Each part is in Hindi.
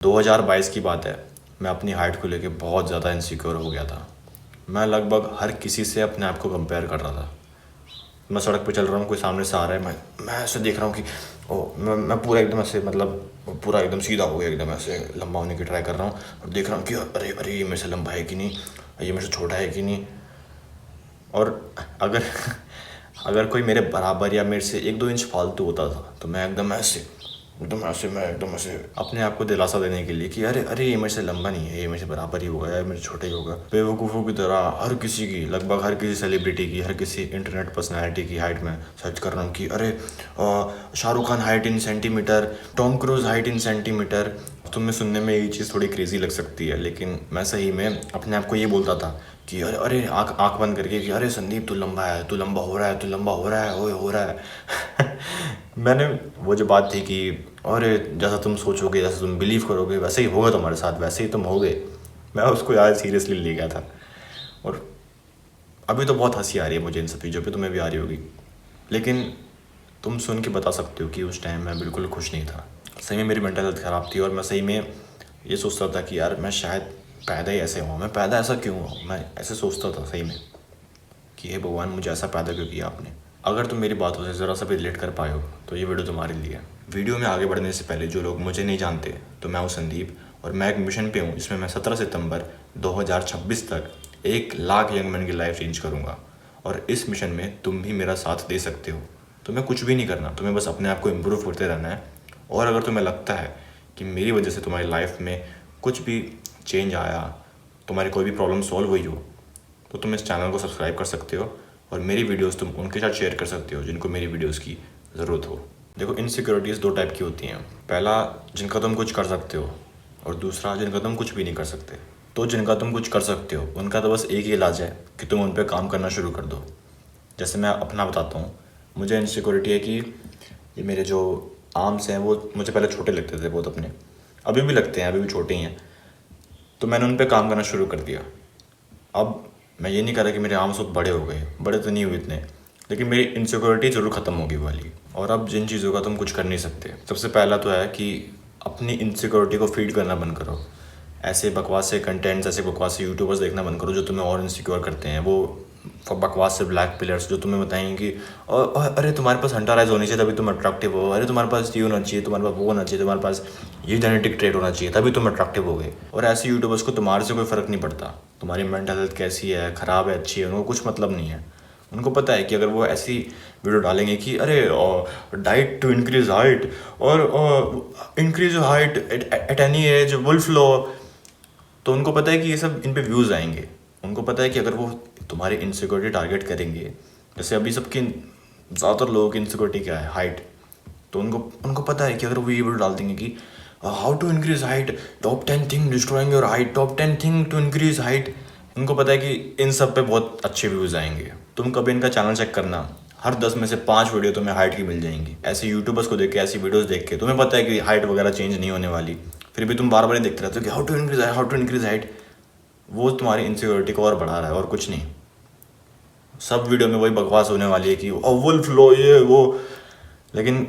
2022 की बात है। मैं अपनी हाइट को लेके बहुत ज़्यादा इनसिक्योर हो गया था। मैं लगभग हर किसी से अपने आप को कंपेयर कर रहा था। मैं सड़क पे चल रहा हूँ, कोई सामने से आ रहा है, मैं ऐसे देख रहा हूँ कि मैं पूरा एकदम ऐसे, मतलब पूरा एकदम सीधा हो गया, एकदम ऐसे लंबा होने की ट्राई कर रहा हूँ और देख रहा हूँ कि अरे अरे ये मेरे से लंबा है कि नहीं, ये मेरे से छोटा है कि नहीं। और अगर अगर कोई मेरे बराबर या मेरे से 1-2 इंच फालतू होता था तो मैं एकदम ऐसे अपने आप को दिलासा देने के लिए कि अरे अरे ये मेरे से लंबा नहीं है, ये मेरे से बराबर ही होगा या मेरे छोटे ही होगा, बेवकूफ़ों की तरह हर किसी की, लगभग हर किसी सेलिब्रिटी की, हर किसी इंटरनेट पर्सनैलिटी की हाइट में सर्च कर रहा हूँ कि अरे Shahrukh Khan height in centimetre, Tom cruise height in centimetre. तुम्हें सुनने में ये चीज़ थोड़ी क्रेजी लग सकती है, लेकिन मैं सही में अपने आप को ये बोलता था कि अरे अरे आँख बंद करके कि अरे संदीप तू लंबा है, तू लंबा हो रहा है, तू लंबा हो रहा है, ओए हो रहा है। मैंने वो जो बात थी कि अरे जैसा तुम सोचोगे, जैसा तुम बिलीव करोगे वैसे ही होगा तुम्हारे साथ, वैसे ही तुम होगे, मैं उसको यार सीरियसली ले गया था। और अभी तो बहुत हंसी आ रही है मुझे इन सब चीज़ों पे, तुम्हें भी आ रही होगी, लेकिन तुम सुन के बता सकते हो कि उस टाइम मैं बिल्कुल खुश नहीं था। सही में मेरी मेंटल हेल्थ ख़राब थी और मैं सही में ये सोचता था कि यार मैं शायद पैदा ही ऐसे हुआ, मैं पैदा ऐसा क्यों हुआ, मैं ऐसे सोचता था सही में कि हे भगवान मुझे ऐसा पैदा क्यों किया आपने। अगर तुम मेरी बातों से ज़रा सा भी रिलेट कर पाए हो तो ये वीडियो तुम्हारे लिए है। वीडियो में आगे बढ़ने से पहले जो लोग मुझे नहीं जानते, तो मैं हूँ संदीप और मैं एक मिशन पे हूँ जिसमें मैं 17 सितंबर 2026 तक 1 लाख यंग मैन की लाइफ चेंज करूँगा। और इस मिशन में तुम भी मेरा साथ दे सकते हो। तुम्हें कुछ भी नहीं करना, तुम्हें बस अपने आप को इम्प्रूव करते रहना है। और अगर तुम्हें लगता है कि मेरी वजह से तुम्हारी लाइफ में कुछ भी चेंज आया, तुम्हारी कोई भी प्रॉब्लम सॉल्व हुई हो, तो तुम इस चैनल को सब्सक्राइब कर सकते हो और मेरी वीडियोस तुम उनके साथ शेयर कर सकते हो जिनको मेरी वीडियोस की ज़रूरत हो। देखो, इनसिक्योरिटीज़ 2 टाइप की होती हैं। पहला, जिनका तुम कुछ कर सकते हो, और दूसरा जिनका तुम कुछ भी नहीं कर सकते। तो जिनका तुम कुछ कर सकते हो उनका तो बस एक ही इलाज है कि तुम उन पर काम करना शुरू कर दो। जैसे मैं अपना बताता हूँ, मुझे इनसिक्योरिटी है कि ये मेरे जो आर्म्स हैं वो मुझे पहले छोटे लगते थे बहुत अपने, अभी भी लगते हैं, अभी भी छोटे ही हैं। तो मैंने उन पर काम करना शुरू कर दिया। अब मैं ये नहीं कह रहा कि मेरे आर्म्स बहुत बड़े हो गए, बड़े तो नहीं हुए इतने, लेकिन मेरी इनसिक्योरिटी ज़रूर ख़त्म होगी वाली। और अब जिन चीज़ों का तुम कुछ कर नहीं सकते, सबसे पहला तो है कि अपनी इनसिक्योरिटी को फीड करना बंद करो। ऐसे बकवास से कंटेंट्स, ऐसे बकवास से यूट्यूबर्स देखना बंद करो जो तुम्हें और इनसिक्योर करते हैं। वो बकवास से ब्लैक पिलर्स जो तुम्हें बताएंगे कि अरे तुम्हारे पास हंटर आइज होनी चाहिए तभी तुम अट्रैक्टिव हो, अरे तुम्हारे पास ये होना चाहिए, तुम्हारे पास वो होना चाहिए, तुम्हारे पास ये जेनेटिक ट्रेट होना चाहिए तभी तुम अट्रैक्टिव हो गए। और ऐसे यूट्यूबर्स को तुम्हारे से कोई फ़र्क नहीं पड़ता तुम्हारी मेंटल हेल्थ कैसी है, ख़राब है, अच्छी है, उनको कुछ मतलब नहीं है। उनको पता है कि अगर वो ऐसी वीडियो डालेंगे कि अरे डाइट टू इंक्रीज हाइट और increase height at any age, Wolff law, तो उनको पता है कि ये सब इन पे व्यूज़ आएंगे। उनको पता है कि अगर वो तुम्हारी इनसिक्योरिटी टारगेट करेंगे, जैसे अभी सबकी ज़्यादातर लोगों की इनसिक्योरिटी क्या है, हाइट, तो उनको पता है कि अगर वो ये वीडियो डाल देंगे कि how to increase height, top 10 thing destroying your height, top 10 thing to increase height, उनको पता है कि इन सब पे बहुत अच्छे व्यूज़ आएंगे। तुम कभी इनका चैनल चेक करना, हर 10 में से 5 वीडियो तुम्हें हाइट की मिल जाएंगी। ऐसे यूट्यूबर्स को देख के, ऐसी वीडियोस देख के तुम्हें पता है कि हाइट वगैरह चेंज नहीं होने वाली, फिर भी तुम बार बार देखते रहते हो कि हाउ टू इंक्रीज हाइट। वो तुम्हारी इनसिक्योरिटी को और बढ़ा रहा है और कुछ नहीं। सब वीडियो में वही बकवास होने वाली है कि वुल्फ लो ये वो, लेकिन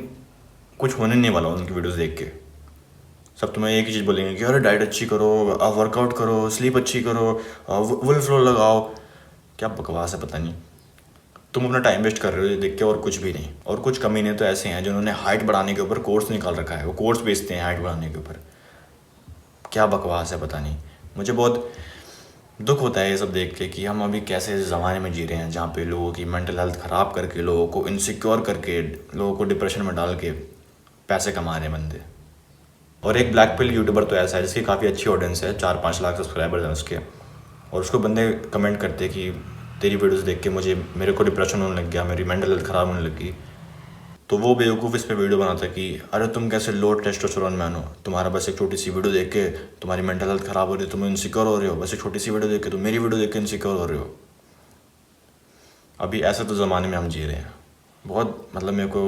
कुछ होने नहीं वाला उनकी वीडियोस देख के। सब तुम्हें एक ही चीज़ बोलेंगे कि अरे डाइट अच्छी करो, वर्कआउट करो, स्लीप अच्छी करो, वुल्फ लो लगाओ। क्या बकवास है पता नहीं। तुम अपना टाइम वेस्ट कर रहे हो ये देख के और कुछ भी नहीं। और कुछ कमीने तो ऐसे हैं जिन्होंने हाइट बढ़ाने के ऊपर कोर्स निकाल रखा है, वो कोर्स बेचते हैं हाइट बढ़ाने के ऊपर। क्या बकवास है पता नहीं। मुझे बहुत दुख होता है ये सब देख के कि हम अभी कैसे ज़माने में जी रहे हैं जहाँ पे लोगों की मेंटल हेल्थ ख़राब करके, लोगों को इनसिक्योर करके, लोगों को डिप्रेशन में डाल के पैसे कमा रहे हैं बंदे। और एक ब्लैक पिल यूट्यूबर तो ऐसा है जिसकी काफ़ी अच्छी ऑडियंस है, 4-5 लाख सब्सक्राइबर्स हैं उसके, और उसको बंदे कमेंट करते कि तेरी वीडियोस देख के मेरे को डिप्रेशन होने लग गया, मेरी मेंटल हेल्थ ख़राब होने लगी। तो वो बेवकूफ़ इस पर वीडियो बनाता कि अरे तुम कैसे लो टेस्टोस्टेरोन मैन हो, तुम्हारा बस एक छोटी सी वीडियो देख के तुम्हारी मेंटल हेल्थ ख़राब हो रही है, तुम इनसिक्योर हो रहे हो, बस एक छोटी सी वीडियो देख के, तुम मेरी वीडियो देख के इनसिक्योर हो रहे हो। अभी ऐसे तो ज़माने में हम जी रहे हैं। बहुत मतलब मेरे को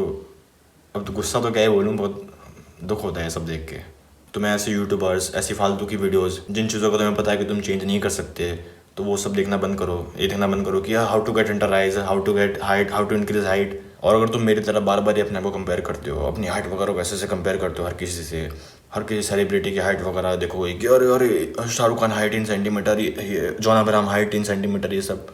अब तो गुस्सा तो क्या ही बोलूँ, बहुत दुख होता है सब देख के। तुम्हें ऐसे यूट्यूबर्स, ऐसी फालतू की वीडियोस जिन चीज़ों का तुम्हें पता है कि तुम चेंज नहीं कर सकते, तो वो सब देखना बंद करो। ये देखना बंद करो कि हाउ टू गेट एंटराइज, how to get height, how to increase height. और अगर तुम मेरी तरह बार बार अपने आप को कंपेयर करते हो, अपनी हाइट वगैरह वैसे से कंपेयर करते हो हर किसी से, हर किसी सेलिब्रिटी की हाइट वगैरह देखोगे कि अरे अरे Shahrukh Khan height in centimetre, ये John Abraham height in centimetre, ये सब।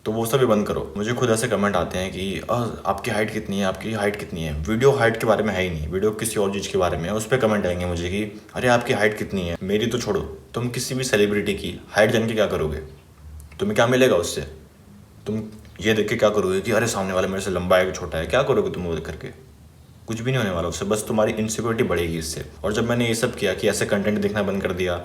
तो वो सब भी बंद करो। मुझे खुद ऐसे कमेंट आते हैं कि आपकी हाइट कितनी है, आपकी हाइट कितनी है। वीडियो हाइट के बारे में है ही नहीं, वीडियो किसी और चीज़ के बारे में है। उस पर कमेंट आएंगे मुझे कि अरे आपकी हाइट कितनी है। मेरी तो छोड़ो, तुम किसी भी सेलिब्रिटी की हाइट जान के क्या करोगे? तुम्हें क्या मिलेगा उससे? तुम ये देख के क्या करोगे कि अरे सामने वाला मेरे से लंबा है कि छोटा है? क्या करोगे तुम वो देख करके? कुछ भी नहीं होने वाला उससे, बस तुम्हारी इनसिक्योरिटी बढ़ेगी इससे। और जब मैंने ये सब किया कि ऐसे कंटेंट देखना बंद कर दिया,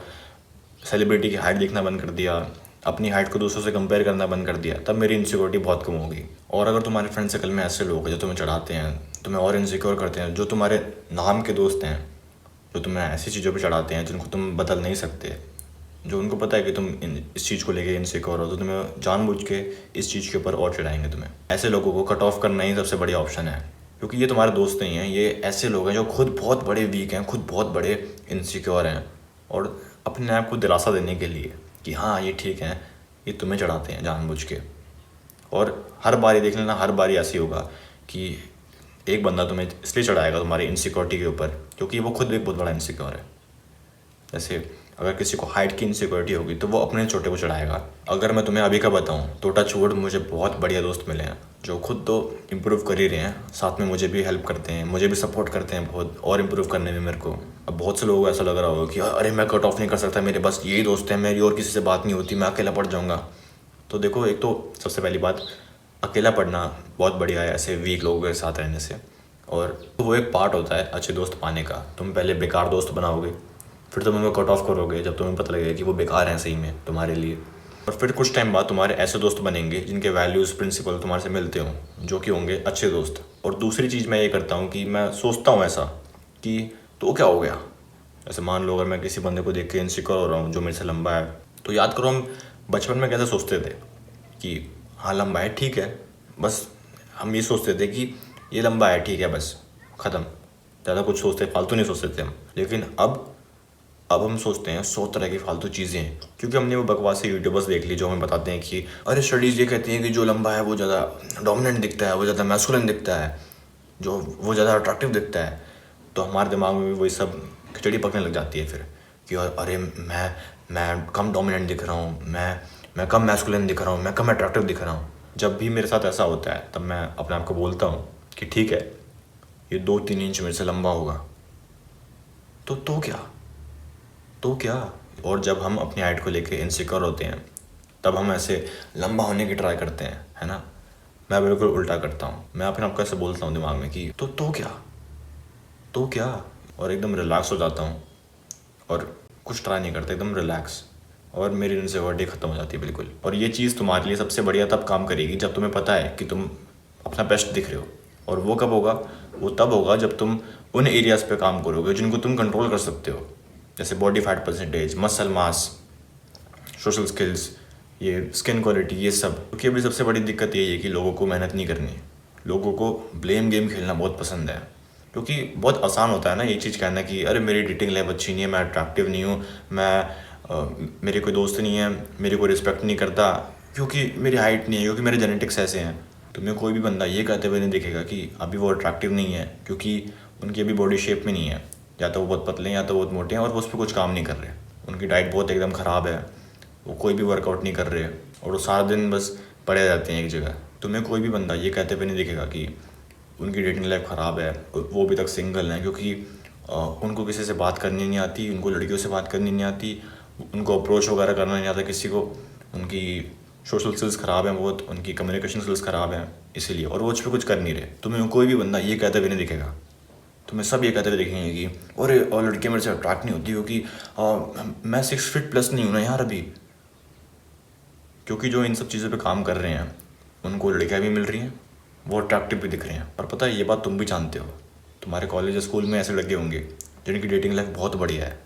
सेलिब्रिटी की हाइट देखना बंद कर दिया, अपनी हाइट को दूसरों से कंपेयर करना बंद कर दिया, तब मेरी इनसिक्योरिटी बहुत कम होगी। और अगर तुम्हारे फ्रेंड सर्कल में ऐसे लोग हैं जो तुम्हें चढ़ाते हैं, तुम्हें और इनसिक्योर करते हैं, जो तुम्हारे नाम के दोस्त हैं, जो तुम्हें ऐसी चीज़ों पर चढ़ाते हैं जिनको तुम बदल नहीं सकते, जो उनको पता है कि तुम इस चीज़ को लेके इनसिक्योर हो, तो तुम्हें जानबूझ के इस चीज़ के ऊपर और चढ़ाएंगे तुम्हें। ऐसे लोगों को कट ऑफ करना ही सबसे बढ़िया ऑप्शन है, क्योंकि ये तुम्हारे दोस्त नहीं हैं। ये ऐसे लोग हैं जो खुद बहुत बड़े वीक हैं, खुद बहुत बड़े इनसिक्योर हैं, और अपने आप को दिलासा देने के लिए कि हाँ ये ठीक है, ये तुम्हें चढ़ाते हैं जानबूझ के। और हर बारी देख लेना, हर बारी ऐसी होगा कि एक बंदा तुम्हें इसलिए चढ़ाएगा तुम्हारी इनसिक्योरिटी के ऊपर क्योंकि वो खुद भी बहुत बड़ा इनसिक्योर है। जैसे अगर किसी को हाइट की इनसिक्योरिटी होगी तो वो अपने छोटे को चढ़ाएगा। अगर मैं तुम्हें अभी का बताऊं तो टच वुड मुझे बहुत बढ़िया दोस्त मिले हैं जो खुद तो इम्प्रूव कर ही रहे हैं, साथ में मुझे भी हेल्प करते हैं, मुझे भी सपोर्ट करते हैं बहुत, और इम्प्रूव करने में मेरे को। अब बहुत से लोगों को ऐसा लग रहा होगा कि अरे मैं कट ऑफ नहीं कर सकता, मेरे बस यही दोस्त हैं, मेरी और किसी से बात नहीं होती, मैं अकेला पड़ जाऊँगा। तो देखो, एक तो सबसे पहली बात, अकेला पढ़ना बहुत बढ़िया है ऐसे वीक लोगों के साथ रहने से, और वो एक पार्ट होता है अच्छे दोस्त पाने का। तुम पहले बेकार दोस्त बनाओगे, फिर तुम उनको कट ऑफ करोगे जब तुम्हें पता लगेगा कि वो बेकार हैं सही में तुम्हारे लिए, और फिर कुछ टाइम बाद तुम्हारे ऐसे दोस्त बनेंगे जिनके वैल्यूज़ प्रिंसिपल तुम्हारे से मिलते हों, जो कि होंगे अच्छे दोस्त। और दूसरी चीज़ मैं ये करता हूँ कि मैं सोचता हूँ ऐसा कि तो क्या हो गया, जैसे मान लो अगर मैं किसी बंदे को देख के इनसिक्योर हो रहा हूँ जो मेरे से लंबा है, तो याद करो हम बचपन में कैसे सोचते थे कि हाँ लंबा है ठीक है, बस हम ये सोचते थे कि ये लंबा है ठीक है, बस ख़त्म। ज़्यादा कुछ सोचते फालतू नहीं सोचते थे हम। लेकिन अब हम सोचते हैं 100 तरह की फालतू चीज़ें, क्योंकि हमने वो बकवासी यूट्यूबर्स देख ली जो हमें बताते हैं कि अरे स्टडीज़ ये कहती हैं कि जो लंबा है वो ज़्यादा डोमिनेंट दिखता है, वो ज़्यादा मैस्कुलिन दिखता है, जो वो ज़्यादा अट्रैक्टिव दिखता है। तो हमारे दिमाग में भी वही सब खिचड़ी पकने लग जाती है फिर कि अरे मैं कम डोमिनेंट दिख रहा हूँ, मैं कम मैस्कुलिन दिख रहा हूँ, मैं कम अट्रैक्टिव दिख रहा हूँ। जब भी मेरे साथ ऐसा होता है तब मैं अपने आप को बोलता हूँ कि ठीक है, ये 2-3 इंच मेरे से लंबा होगा, तो क्या। और जब हम अपनी हाइट को लेके इनसिक्योर होते हैं तब हम ऐसे लंबा होने की ट्राई करते हैं, है ना। मैं बिल्कुल उल्टा करता हूँ, मैं अपने आप को ऐसे बोलता हूँ दिमाग में कि तो क्या, और एकदम रिलैक्स हो जाता हूँ और कुछ ट्राई नहीं करता, एकदम रिलैक्स, और मेरी इनसिक्योरिटी ख़त्म हो जाती है बिल्कुल। और ये चीज़ तुम्हारे लिए सबसे बढ़िया तब काम करेगी जब तुम्हें पता है कि तुम अपना बेस्ट दिख रहे हो। और वो कब होगा? वो तब होगा जब तुम उन एरियाज़ पे काम करोगे जिनको तुम कंट्रोल कर सकते हो, जैसे body fat percentage, muscle mass, social skills, ये स्किन क्वालिटी, ये सब। क्योंकि अभी सबसे बड़ी दिक्कत यही है कि लोगों को मेहनत नहीं करनी, लोगों को ब्लेम गेम खेलना बहुत पसंद है। क्योंकि बहुत आसान होता है ना ये चीज़ कहना कि अरे मेरी डेटिंग लाइफ अच्छी नहीं है, मैं अट्रैक्टिव नहीं हूँ, मेरे कोई दोस्त नहीं है, मेरे को रिस्पेक्ट नहीं करता क्योंकि मेरी हाइट नहीं है, क्योंकि मेरे जेनेटिक्स ऐसे हैं। तुम्हें कोई भी बंदा ये कहते हुए नहीं दिखेगा कि अभी वो अट्रैक्टिव नहीं है, क्योंकि उनकी अभी बॉडी शेप में नहीं है, या तो वो बहुत पतले हैं या तो बहुत मोटे हैं, और वो उस पर कुछ काम नहीं कर रहे, उनकी डाइट बहुत एकदम ख़राब है, वो कोई भी वर्कआउट नहीं कर रहे, और वो सारा दिन बस पड़े रहते हैं एक जगह। तुम्हें कोई भी बंदा ये कहते हुए नहीं दिखेगा कि उनकी डेटिंग लाइफ ख़राब है, वो अभी तक सिंगल हैं, क्योंकि उनको किसी से बात करनी नहीं आती, उनको लड़कियों से बात करनी नहीं आती, उनको अप्रोच वगैरह करना नहीं आता किसी को, उनकी सोशल स्किल्स ख़राब हैं बहुत, उनकी कम्युनिकेशन स्किल्स ख़राब हैं, इसीलिए, और वो उस पर कुछ कर नहीं रहे। तुम्हें कोई भी बंदा ये कहते हुए नहीं दिखेगा, तुम्हें सब ये कहते हुए देखेंगे कि अरे और लड़कियाँ मेरे से अट्रैक्ट नहीं होती क्योंकि मैं 6 फीट प्लस नहीं हूँ ना यार अभी। क्योंकि जो इन सब चीज़ों पे काम कर रहे हैं उनको लड़कियाँ भी मिल रही हैं, वो अट्रैक्टिव भी दिख रहे हैं। और पता है ये बात तुम भी जानते हो, तुम्हारे कॉलेज या स्कूल में ऐसे लड़के होंगे जिनकी डेटिंग लाइफ बहुत बढ़िया है।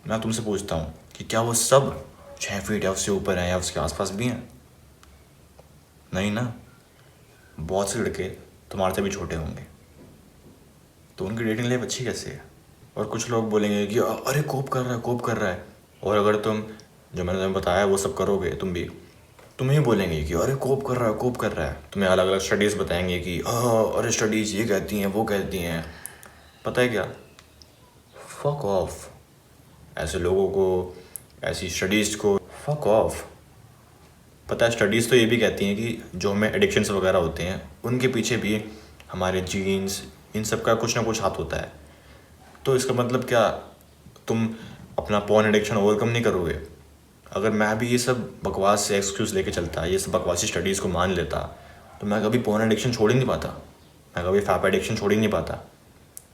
मैं तुमसे पूछता हूँ कि क्या वो सब 6 फीट या उससे ऊपर हैं या उसके आसपास भी हैं? नहीं ना, बहुत से लड़के तुम्हारे से भी छोटे होंगे, तो उनकी डेटिंग लाइफ अच्छी कैसे है? और कुछ लोग बोलेंगे कि अरे कोप कर रहा है, और अगर तुम जो मैंने तुम्हें बताया वो सब करोगे तुम ही बोलेंगे कि अरे कोप कर रहा है। तुम्हें अलग अलग स्टडीज़ बताएंगे कि अरे स्टडीज़ ये कहती हैं वो कहती हैं। पता है क्या, फक ऑफ। ऐसे लोगों को, ऐसी स्टडीज़ को फक ऑफ। पता है स्टडीज़ तो ये भी कहती हैं कि जो हमें एडिक्शंस वगैरह होते हैं उनके पीछे भी हमारे जीन्स इन सब का कुछ ना कुछ हाथ होता है। तो इसका मतलब क्या, तुम अपना पॉर्न एडिक्शन ओवरकम नहीं करोगे? अगर मैं भी ये सब बकवास से एक्सक्यूज़ लेके चलता, ये सब बकवासी स्टडीज़ को मान लेता, तो मैं कभी पॉर्न एडिक्शन छोड़ ही नहीं पाता, मैं कभी फैप एडिक्शन छोड़ ही नहीं पाता।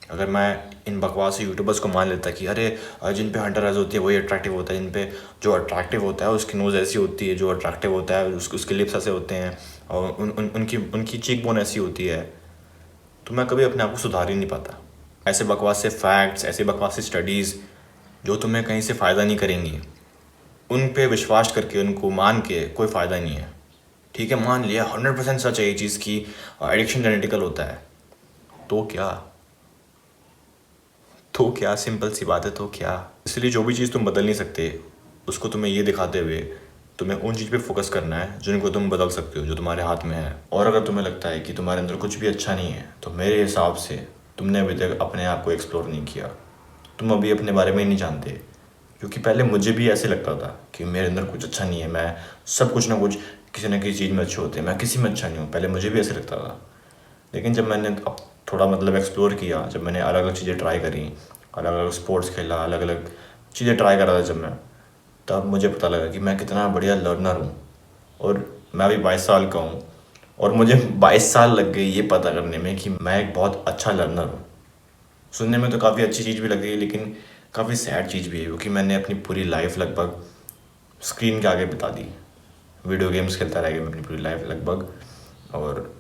अगर मैं इन बकवासी यूट्यूबर्स को मान लेता कि अरे जिन पे हंटर आइज होती है वही अट्रैक्टिव होता है, जिन पे जो अट्रैक्टिव होता है उसकी नोज़ ऐसी होती है, जो अट्रैक्टिव होता है उसके लिप्स ऐसे होते हैं, और उनकी चीक बोन ऐसी होती है, तो मैं कभी अपने आप को सुधार ही नहीं पाता। ऐसे बकवास से फैक्ट्स, ऐसे बकवास से स्टडीज़ जो तुम्हें कहीं से फ़ायदा नहीं करेंगी, उन पे विश्वास करके उनको मान के कोई फ़ायदा नहीं है। ठीक है, मान लिया 100% सच है ये चीज़ की एडिक्शन जेनेटिकल होता है, तो क्या सिंपल सी बात है, तो क्या। इसलिए जो भी चीज़ तुम बदल नहीं सकते उसको तुम्हें ये दिखाते हुए तुम्हें उन चीज़ पे फोकस करना है जिनको तुम बदल सकते हो, जो तुम्हारे हाथ में है। और अगर तुम्हें लगता है कि तुम्हारे अंदर कुछ भी अच्छा नहीं है, तो मेरे हिसाब से तुमने अभी तक अपने आप को एक्सप्लोर नहीं किया, तुम अभी अपने बारे में ही नहीं जानते। क्योंकि पहले मुझे भी ऐसे लगता था कि मेरे अंदर कुछ अच्छा नहीं है, मैं सब कुछ ना कुछ किसी न किसी चीज़ में अच्छे होते हैं, मैं किसी में अच्छा नहीं हूँ, पहले मुझे भी ऐसे लगता था। लेकिन जब मैंने अब थोड़ा मतलब एक्सप्लोर किया, जब मैंने अलग अलग चीज़ें ट्राई करी, अलग अलग स्पोर्ट्स खेला, अलग अलग चीज़ें ट्राई कर रहा था जब मैं, तब मुझे पता लगा कि मैं कितना बढ़िया लर्नर हूँ। और मैं अभी 22 साल का हूँ और मुझे 22 साल लग गई ये पता करने में कि मैं एक बहुत अच्छा लर्नर हूँ। सुनने में तो काफ़ी अच्छी चीज़ भी लग रही है, लेकिन काफ़ी सैड चीज़ भी है, क्योंकि मैंने अपनी पूरी लाइफ लगभग स्क्रीन के आगे बिता दी, वीडियो गेम्स खेलता रह गया मैं अपनी पूरी लाइफ लगभग, और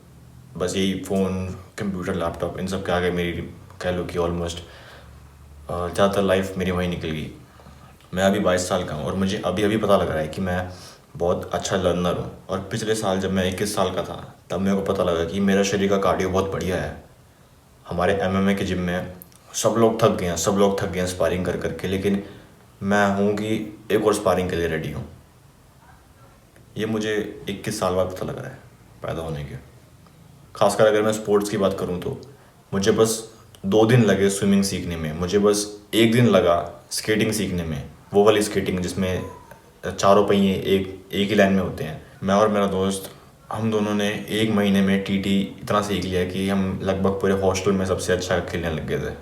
बस यही फ़ोन, कंप्यूटर, लैपटॉप, इन सब के आगे मेरी कह लो कि ऑलमोस्ट ज़्यादातर लाइफ मेरी वहीं निकल गई। मैं अभी 22 साल का हूँ और मुझे अभी अभी पता लग रहा है कि मैं बहुत अच्छा लर्नर हूँ। और पिछले साल जब मैं 21 साल का था, तब मेरे को पता लगा कि मेरा शरीर का कार्डियो बहुत बढ़िया है। हमारे MMA के जिम में सब लोग थक गए हैं स्पारिंग कर करके, लेकिन मैं हूँ कि एक और स्पारिंग के लिए रेडी हूँ। ये मुझे 21 साल बाद पता लग रहा है पैदा होने के। खासकर अगर मैं स्पोर्ट्स की बात करूँ तो मुझे बस 2 दिन लगे स्विमिंग सीखने में, मुझे बस 1 दिन लगा स्केटिंग सीखने में, वो वाली स्केटिंग जिसमें चारों पहिए एक ही लाइन में होते हैं। मैं और मेरा दोस्त, हम दोनों ने 1 महीने में TT इतना सीख लिया कि हम लगभग पूरे हॉस्टल में सबसे अच्छा खेलने लग गए थे।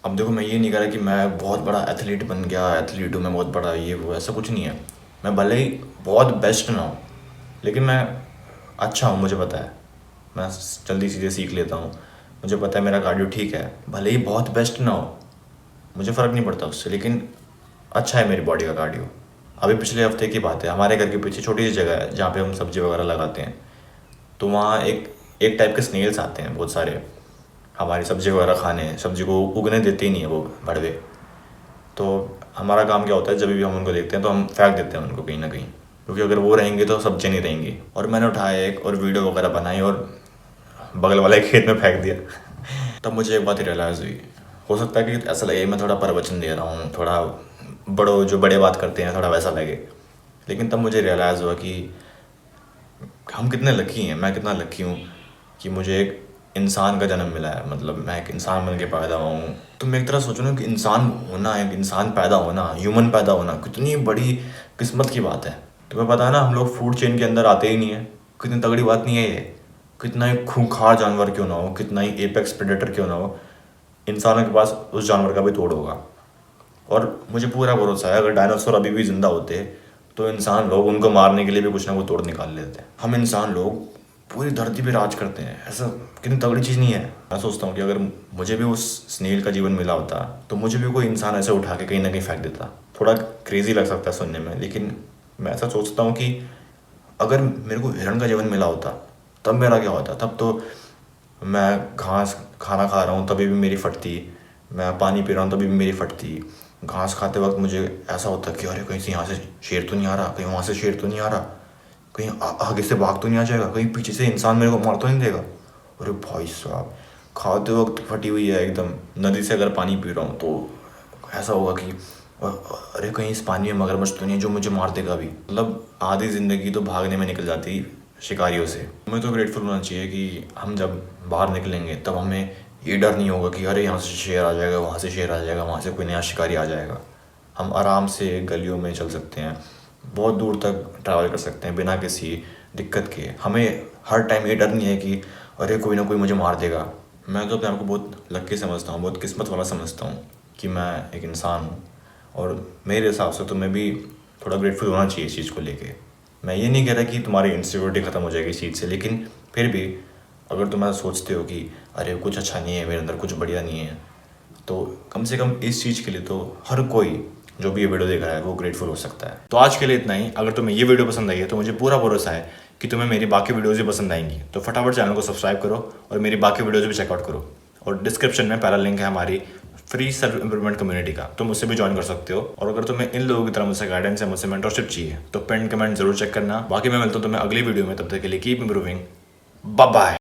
अब देखो, मैं ये नहीं कह रहा कि मैं बहुत बड़ा एथलीट बन गया, एथलीट हूँ मैं बहुत बड़ा, ये वो, ऐसा कुछ नहीं है। मैं भले ही बहुत बेस्ट ना हूँ, लेकिन मैं अच्छा हूँ, मुझे पता है, मैं जल्दी चीज़ें सीख लेता हूँ, मुझे पता है मेरा कार्डियो ठीक है। भले ही बहुत बेस्ट ना हो, मुझे फ़र्क नहीं पड़ता उससे, लेकिन अच्छा है मेरी बॉडी का कार्डियो। अभी पिछले हफ्ते की बात है, हमारे घर के पीछे छोटी सी जगह है जहाँ पे हम सब्ज़ी वगैरह लगाते हैं, तो वहाँ एक टाइप के स्नेल्स आते हैं बहुत सारे, हमारी सब्ज़ी वगैरह खाने, सब्ज़ी को उगने देते ही नहीं है वो भड़वे। तो हमारा काम क्या होता है, जब भी हम उनको देखते हैं तो हम फेंक देते हैं उनको कहीं ना कहीं, क्योंकि अगर वो रहेंगे तो सब्ज़ी नहीं रहेंगी। और मैंने उठाया एक और वीडियो वगैरह बनाई और बगल वाले खेत में फेंक दिया। तब मुझे एक बात रियलाइज़ हुई, हो सकता है कि ऐसा लगे मैं थोड़ा प्रवचन दे रहा हूँ, थोड़ा बड़े बात करते हैं थोड़ा वैसा लगे, लेकिन तब मुझे रियलाइज़ हुआ कि हम कितने लकी हैं, मैं कितना लकी हूँ कि मुझे एक इंसान का जन्म मिला है। मतलब मैं एक इंसान बन के पैदा हुआ हूँ। तुम एक तरह सोचो ना कि इंसान होना, एक इंसान पैदा होना, ह्यूमन पैदा होना कितनी बड़ी किस्मत की बात है। तुम्हें पता है ना, हम लोग फूड चेन के अंदर आते ही नहीं है। कितनी तगड़ी बात नहीं है ये। कितना ही खूंखार जानवर क्यों ना हो, कितना ही एपेक्स प्रेडेटर क्यों ना हो, इंसानों के पास उस जानवर का भी तोड़ होगा। और मुझे पूरा भरोसा है अगर डायनासोर अभी भी ज़िंदा होते तो इंसान लोग उनको मारने के लिए भी कुछ ना कुछ तोड़ निकाल लेते। हम इंसान लोग पूरी धरती पे राज करते हैं, ऐसा कितनी तगड़ी चीज़ नहीं है। मैं सोचता हूँ कि अगर मुझे भी उस स्नेल का जीवन मिला होता तो मुझे भी कोई इंसान ऐसे उठा के कहीं ना कहीं फेंक देता। थोड़ा क्रेजी लग सकता है सुनने में, लेकिन मैं ऐसा सोचता हूँ कि अगर मेरे को हिरण का जीवन मिला होता तब मेरा क्या होता। तब तो मैं घास खाना खा रहा हूँ तभी भी मेरी फटती, मैं पानी पी रहा हूँ तभी भी मेरी फटती। घास खाते वक्त मुझे ऐसा होता कि अरे कहीं से यहाँ से शेर तो नहीं आ रहा, कहीं वहाँ से शेर तो नहीं आ रहा, कहीं आगे से भाग तो नहीं आ जाएगा, कहीं पीछे से इंसान मेरे को मार तो नहीं देगा। अरे भाई साहब, खाते वक्त फटी हुई है एकदम। नदी से अगर पानी पी रहा हूँ तो ऐसा होगा कि अरे कहीं इस पानी में मगरमच्छ तो नहीं है जो मुझे मार देगा भी। मतलब आधी ज़िंदगी तो भागने में निकल जाती शिकारियों से। हमें तो ग्रेटफुल होना चाहिए कि हम जब बाहर निकलेंगे तब हमें ये डर नहीं होगा कि अरे यहाँ से शेर आ जाएगा, वहाँ से शेर आ जाएगा, वहाँ से कोई नया शिकारी आ जाएगा। हम आराम से गलियों में चल सकते हैं, बहुत दूर तक ट्रैवल कर सकते हैं बिना किसी दिक्कत के। हमें हर टाइम ये डर नहीं है कि अरे कोई ना कोई मुझे मार देगा। मैं तो अपने आप को बहुत लक्की समझता हूँ, बहुत किस्मत वाला समझता हूँ कि मैं एक इंसान हूँ। और मेरे हिसाब से तो मैं भी थोड़ा ग्रेटफुल होना चाहिए इस चीज़ को लेके। मैं ये नहीं कह रहा कि तुम्हारी इंसिक्योरिटी ख़त्म हो जाएगी इस चीज़ से, लेकिन फिर भी अगर तुम ऐसा सोचते हो कि अरे कुछ अच्छा नहीं है मेरे अंदर, कुछ बढ़िया नहीं है, तो कम से कम इस चीज़ के लिए तो हर कोई जो भी ये वीडियो देख रहा है वो ग्रेटफुल हो सकता है। तो आज के लिए इतना ही। अगर तुम्हें ये वीडियो पसंद आई है तो मुझे पूरा भरोसा है कि तुम्हें मेरी बाकी वीडियोज़ भी पसंद आएंगी। तो फटाफट चैनल को सब्सक्राइब करो और मेरी बाकी वीडियोज़ भी चेकआउट करो। और डिस्क्रिप्शन में पहला लिंक है हमारी फ्री सेल्फ इंप्रूवमेंट कम्युनिटी का, तुम उससे भी ज्वाइन कर सकते हो। और अगर तुम्हें इन लोगों की तरह मुझसे गाइडेंस या मुझसे मेंटरशिप चाहिए तो पिन कमेंट जरूर चेक करना। बाकी मैं मिलता हूँ तुम्हें अगली वीडियो में, तब तक के लिए कीप इंप्रूविंग। Bye bye.